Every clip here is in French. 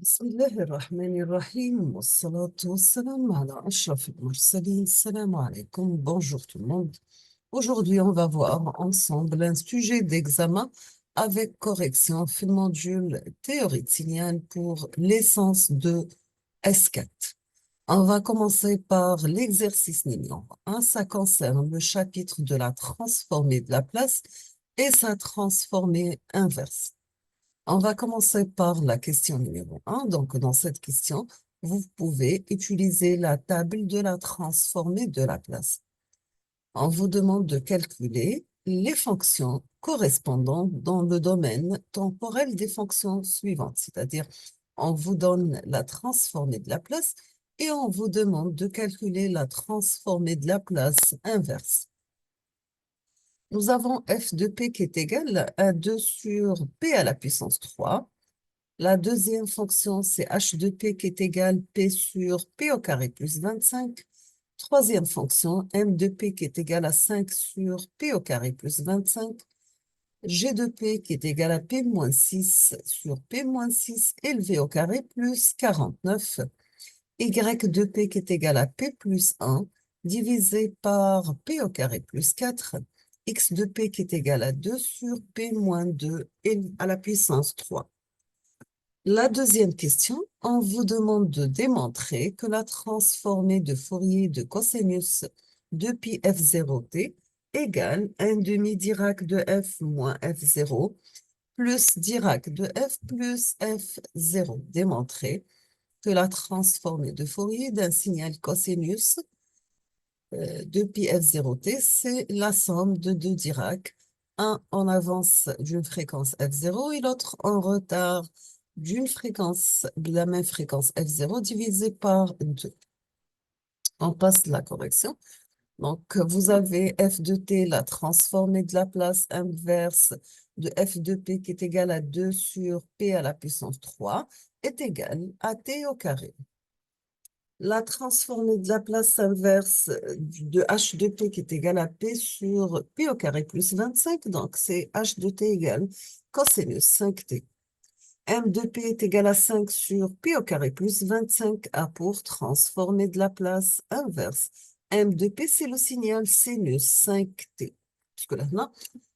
بسم الله الرحمن الرحيم والصلاة والسلام على أشرف المرسلين. السلام عليكم. Bonjour tout le monde. Aujourd'hui, on va voir ensemble un sujet d'examen avec correction في المodule théorie de signal pour l'essence de S4. On va commencer par l'exercice numéro 1. Ça concerne le chapitre de la transformée de la place et sa transformée inverse. On va commencer par la question numéro 1. Donc, dans cette question, vous pouvez utiliser la table de la transformée de la place. On vous demande de calculer les fonctions correspondantes dans le domaine temporel des fonctions suivantes, c'est-à-dire on vous donne la transformée de la place et on vous demande de calculer la transformée de la place inverse. Nous avons f de p qui est égal à 2 sur p à la puissance 3. La deuxième fonction, c'est h de p qui est égal p sur p au carré plus 25. Troisième fonction, m de p qui est égal à 5 sur p au carré plus 25. G de p qui est égal à p moins 6 sur p moins 6 élevé au carré plus 49. Y de p qui est égal à p plus 1 divisé par p au carré plus 4. X de p qui est égal à 2 sur p moins 2 à la puissance 3. La deuxième question, on vous demande de démontrer que la transformée de Fourier de cosinus de pi f0t égale 1 demi Dirac de f moins f0 plus Dirac de f plus f0. Démontrer que la transformée de Fourier d'un signal cosinus de pi f0t, c'est la somme de deux Dirac, un en avance d'une fréquence f0 et l'autre en retard d'une fréquence, de la même fréquence f0 divisé par 2. On passe la correction. Donc, vous avez f de t, la transformée de la place inverse de f de p qui est égale à 2 sur p à la puissance 3 est égale à t au carré. La transformée de la place inverse de h de p qui est égale à p sur p au carré plus 25, donc c'est h de t égale cosinus 5t. M de P est égal à 5 sur P au carré plus 25 A pour transformer de la place inverse. M de P, c'est le signal sinus 5T. Parce que là,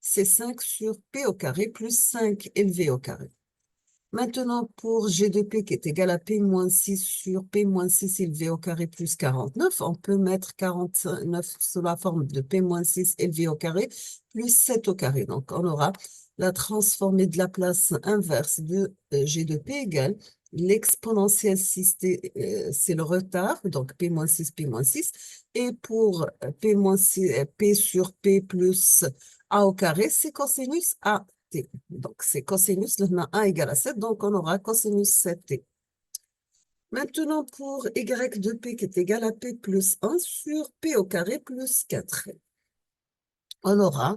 c'est 5 sur P au carré plus 5 élevé au carré. Maintenant, pour G de P qui est égal à P moins 6 sur P moins 6 élevé au carré plus 49, on peut mettre 49 sous la forme de P moins 6 élevé au carré plus 7 au carré. Donc, on aura la transformée de la place inverse de G de P égale l'exponentielle 6T, c'est le retard, donc P moins 6, P moins 6. Et pour P moins 6, P sur P plus A au carré, c'est cosinus A. Donc, c'est cosinus, le 1 égale à 7, donc on aura cosinus 7t. Maintenant, pour y de p qui est égal à p plus 1 sur p au carré plus 4. On aura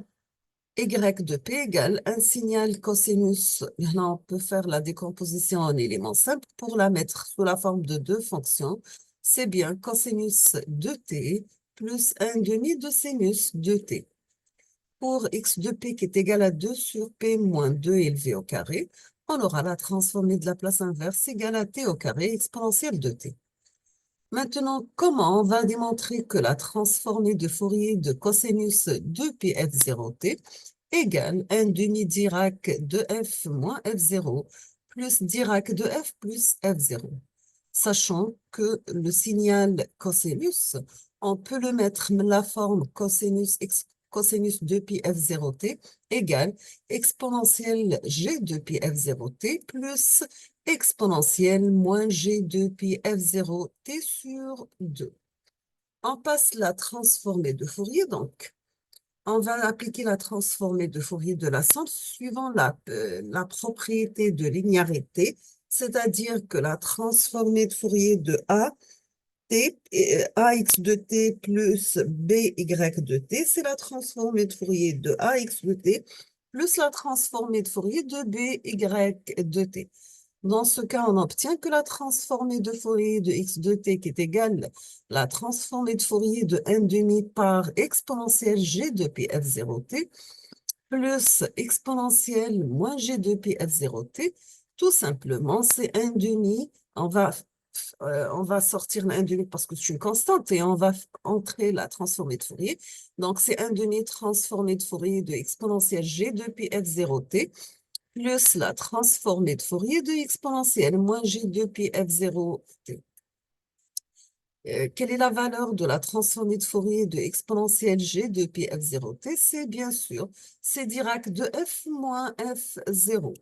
y de p égale un signal cosinus. Là, on peut faire la décomposition en éléments simples pour la mettre sous la forme de deux fonctions. C'est bien cosinus de t plus 1 demi de sinus de t. Pour x de p qui est égal à 2 sur p moins 2 élevé au carré, on aura la transformée de la place inverse égale à t au carré exponentielle de t. Maintenant, comment on va démontrer que la transformée de Fourier de cosinus de pi f0t égale 1 demi Dirac de f moins f0 plus Dirac de f plus f0. Sachant que le signal cosinus, on peut le mettre la forme cosinus de pi f0t égale exponentielle g de pi f0t plus exponentielle moins g de pi f0t sur 2. On passe la transformée de Fourier, donc. On va appliquer la transformée de Fourier de la somme suivant la propriété de linéarité, c'est-à-dire que la transformée de Fourier de A, t, ax de t plus by de t, c'est la transformée de Fourier de ax de t plus la transformée de Fourier de by de t. Dans ce cas, on obtient que la transformée de Fourier de x de t qui est égale la transformée de Fourier de 1 demi par exponentielle g de pi f0t plus exponentielle moins g de pi f0t Tout simplement, c'est un demi. On va sortir un demi parce que c'est une constante et on va entrer la transformée de Fourier. Donc, c'est un demi transformée de Fourier de exponentielle g depuis f0t plus la transformée de Fourier de exponentielle moins g depuis f0t. Quelle est la valeur de la transformée de Fourier de exponentielle g depuis f0t? C'est bien sûr, c'est Dirac de f moins f0.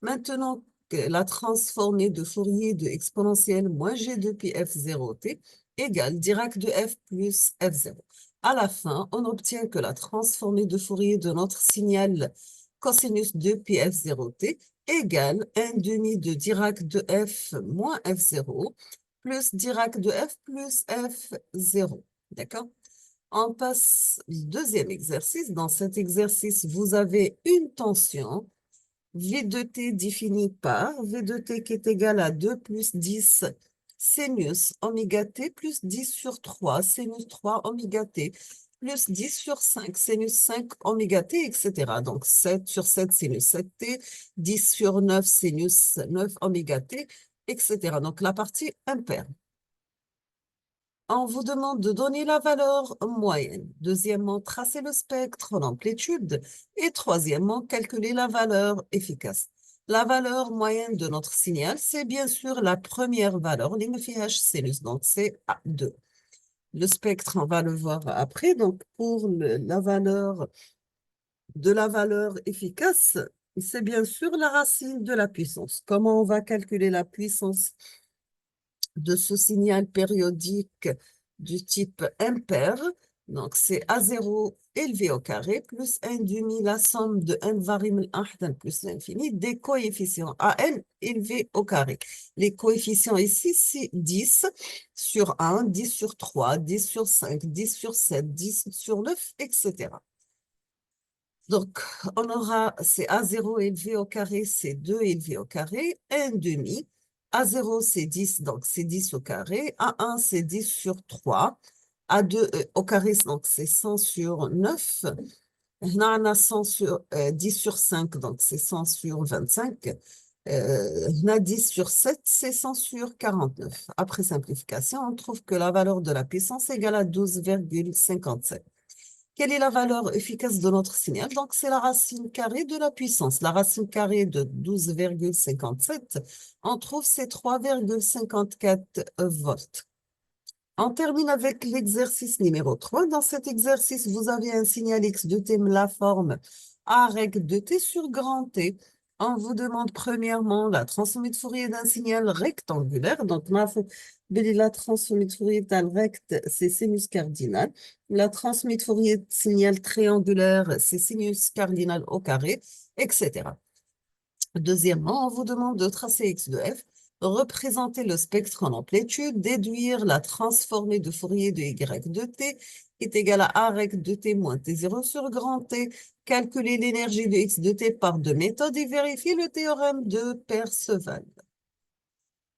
Maintenant que la transformée de Fourier de exponentielle moins g depuis f0t égale Dirac de f plus f0. À la fin, on obtient que la transformée de Fourier de notre signal cosinus depuis f0t égale 1 demi de Dirac de f moins f0 plus Dirac de f plus f0. D'accord? On passe au deuxième exercice. Dans cet exercice, vous avez une tension V de t défini par V de t qui est égal à 2 plus 10 sinus oméga t plus 10 sur 3 sinus 3 oméga t plus 10 sur 5 sinus 5 oméga t, etc. Donc 7 sur 7 sinus 7t, 10 sur 9 sinus 9 oméga t, etc. Donc la partie impaire. On vous demande de donner la valeur moyenne. Deuxièmement, tracer le spectre en amplitude. Et troisièmement, calculer la valeur efficace. La valeur moyenne de notre signal, c'est bien sûr la première valeur, l'MFIH sinus, donc c'est A2. Le spectre, on va le voir après. Donc, pour la valeur de la valeur efficace, c'est bien sûr la racine de la puissance. Comment on va calculer la puissance de ce signal périodique du type impair? Donc, c'est A0 élevé au carré plus 1 demi la somme de n variable ahdan plus l'infini des coefficients AN élevé au carré. Les coefficients ici, c'est 10 sur 1, 10 sur 3, 10 sur 5, 10 sur 7, 10 sur 9, etc. Donc, on aura, c'est A0 élevé au carré, c'est 2 élevé au carré, 1 demi. A0, c'est 10, donc c'est 10 au carré. A1, c'est 10 sur 3. A2 au carré, donc c'est 100 sur 9. On a 100 sur, 10 sur 5, donc c'est 100 sur 25. On a 10 sur 7, c'est 100 sur 49. Après simplification, on trouve que la valeur de la puissance est égale à 12,57. Quelle est la valeur efficace de notre signal? Donc, c'est la racine carrée de la puissance. La racine carrée de 12,57, on trouve c'est 3,54 volts. On termine avec l'exercice numéro 3. Dans cet exercice, vous avez un signal x de t, la forme a reg de t sur grand T. On vous demande premièrement la transformée de Fourier d'un signal rectangulaire. Donc, la transformée de Fourier d'un rect, c'est sinus cardinal. La transformée de Fourier de signal triangulaire, c'est sinus cardinal au carré, etc. Deuxièmement, on vous demande de tracer x de f, représenter le spectre en amplitude, déduire la transformée de Fourier de y de t est égale à a rec de t moins t0 sur grand T, calculer l'énergie de x de t par deux méthodes et vérifier le théorème de Perceval.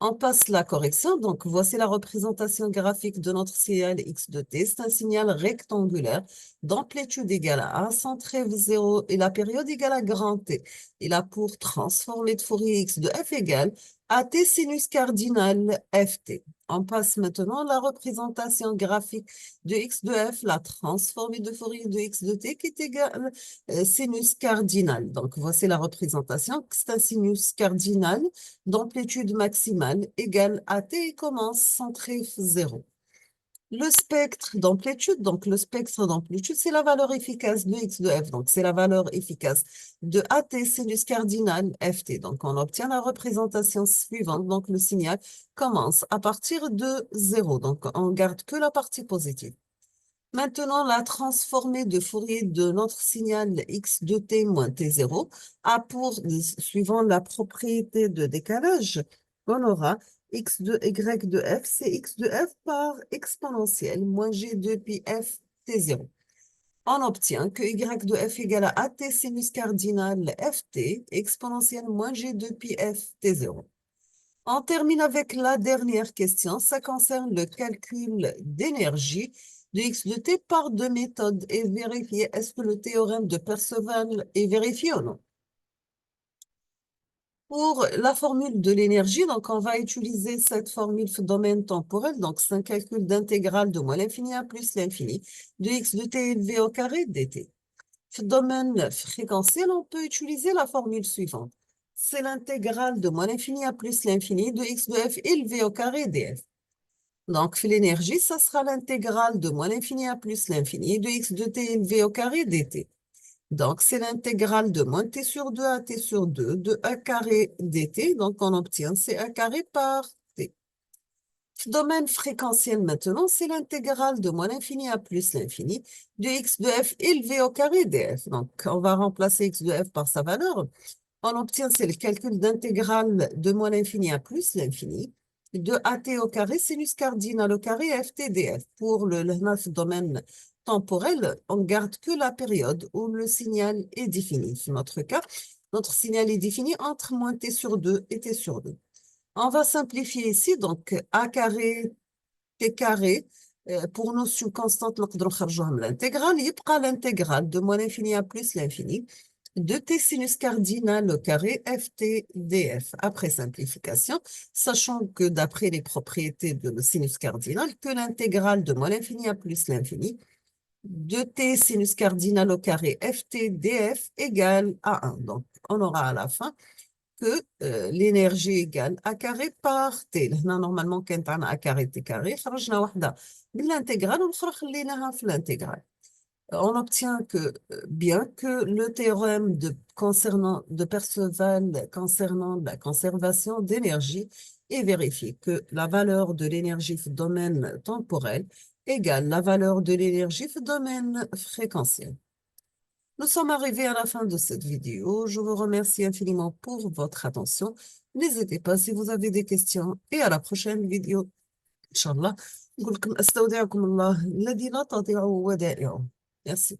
On passe la correction. Donc, voici la représentation graphique de notre signal x de t. C'est un signal rectangulaire d'amplitude égale à 1, centré 0 et la période égale à grand T. Il a pour transformée de Fourier x de f égale à t sinus cardinal ft. On passe maintenant à la représentation graphique de x de f, la transformée de Fourier de x de t qui est égale sinus cardinal. Donc, voici la représentation. C'est un sinus cardinal d'amplitude maximale égale à t et commence centré 0. Le spectre d'amplitude, donc le spectre d'amplitude, c'est la valeur efficace de x de f. Donc, c'est la valeur efficace de AT sinus cardinal ft. Donc, on obtient la représentation suivante. Donc, le signal commence à partir de 0. Donc, on garde que la partie positive. Maintenant, la transformée de Fourier de notre signal x de t moins t0 a pour, suivant la propriété de décalage, on aura x de y de f, c'est x de f par exponentielle moins g de pi f t0. On obtient que y de f égale à at sinus cardinal ft exponentielle moins g de pi f t0. On termine avec la dernière question. Ça concerne le calcul d'énergie de x de t par deux méthodes et vérifier est-ce que le théorème de Perceval est vérifié ou non. Pour la formule de l'énergie, donc on va utiliser cette formule في domaine temporel. Donc c'est un calcul d'intégrale de moins l'infini à plus l'infini de x de t élevé au carré dt. Dans le domaine fréquentiel, on peut utiliser la formule suivante. C'est l'intégrale de moins l'infini à plus l'infini de x de f élevé au carré df. Donc, l'énergie, ça sera l'intégrale de moins l'infini à plus l'infini de x de t élevé au carré dt. Donc, c'est l'intégrale de moins t sur 2 à t sur 2 de a carré dt. Donc, on obtient c a carré par t. Domaine fréquentiel maintenant, c'est l'intégrale de moins l'infini à plus l'infini de x de f élevé au carré df. Donc, on va remplacer x de f par sa valeur. On obtient, c'est le calcul d'intégrale de moins l'infini à plus l'infini de at au carré sinus cardinal au carré ft df. Pour le domaine temporel, on garde que la période où le signal est défini. Dans notre cas, notre signal est défini entre moins t sur 2 et t sur 2. On va simplifier ici, donc a carré, t carré, pour notion constante, نقدروا نخرجوها من l'intégrale, يبقى l'intégrale de moins l'infini à plus l'infini de t sinus cardinal au carré ft df. Après simplification, sachant que d'après les propriétés de le sinus cardinal, que l'intégrale de moins l'infini à plus l'infini de t sinus cardinal au carré ft df égale à 1. Donc, on aura à la fin que l'énergie égale A carré par T. هنا normalement كانت عندنا A carré T carré خرجنا واحدة بالانتجرال والأخرى خليناها في الانتجرال. On obtient que, bien que le théorème de Perceval concernant la conservation d'énergie est vérifié, que la valeur de l'énergie dans le domaine temporel égale la valeur de l'énergie dans le domaine fréquentiel. Nous sommes arrivés à la fin de cette vidéo. Je vous remercie infiniment pour votre attention. N'hésitez pas si vous avez des questions et à la prochaine vidéo. Inch'Allah. نقول لكم أستودعكم الله الذي لا تضيع ودائعه. Merci.